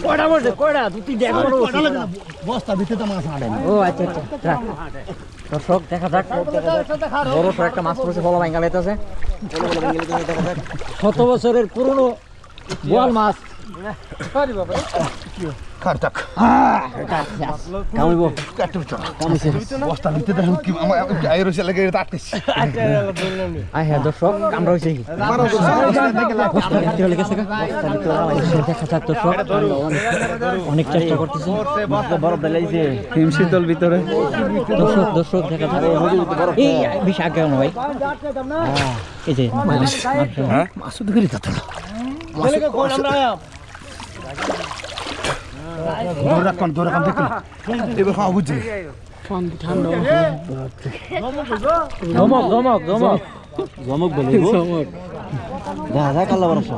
কয়টা বলছে কয়টা দুটি দেখো বস্তা ভিতরে তো মাছ আড়ে ও আচ্ছা আচ্ছা দর্শক দেখা যাক বড় সড় একটা মাছ পড়েছে বলা ভাঙ্গা লাইতেছে 100 বছরের পুরনো বোয়াল মাছ খারটাক কামিবো বস্তা ভিতরে দেখুন কি আমার আইরোসে লাগে আটকেছি আই হ্যাঁ দর্শক আমরা হইছে কি বস্তা ভিতরে লেগেছে বস্তা ভিতরে দেখা যাক দর্শক অনেক চেষ্টা করতেছি বরফ দিলাইছে হিম শীতল ভিতরে দর্শক দেখা যাক এই বেশি আগে না ভাই এই যে হ্যাঁ মাছ ধরে দিতে না ছেলেকে কোন আমরা দৌড়া কাম দেখুন এবার খাওয়া বুঝছি জমক বলে জমক দাদা কালা বরস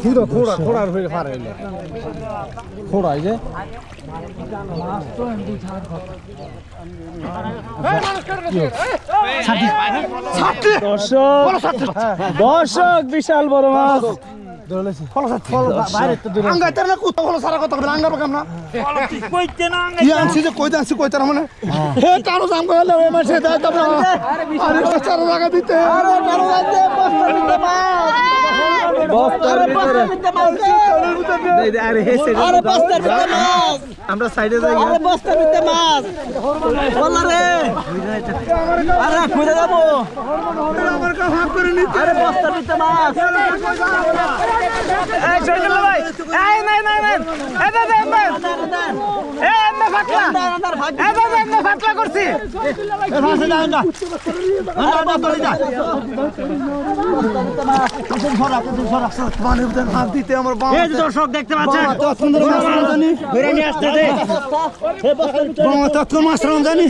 পুরো খোড়ার হয়ে ফারাইলে খোড়াই যে দর্শক বিশাল বড় মাছ আমরা সাইডে যাই দর্শক দেখতে পাচ্ছেন মাছ জানি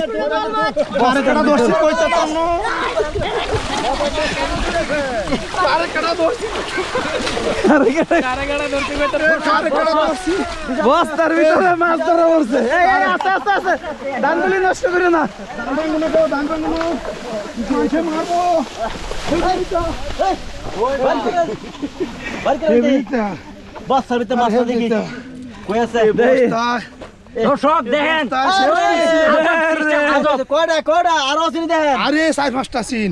বস্তার ভিতরে মাছ ধরা পড়ছে আস্তে ধানগুলি নষ্ট করে না বস্তার ভিতরে মাছ দেখি কই আছে দর্শক দেখেন কয়টা আরো আছে দেখেন আরে 4-5টা সিন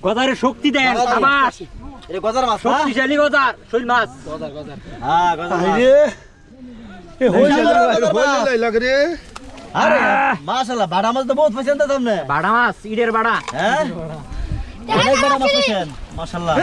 গজারের শক্তি দেন আবার গজার মাছ শক্তিশালী গজার শৈল মাছ হ্যাঁ গজার আরে মাশাআল্লাহ বাড়া মাছ তো বহুত পছন্দ তোমনে বাড়া মাছ ইডের বাড়া হ্যাঁ অনেক বড় মাছ পছন্দ মাশাআল্লাহ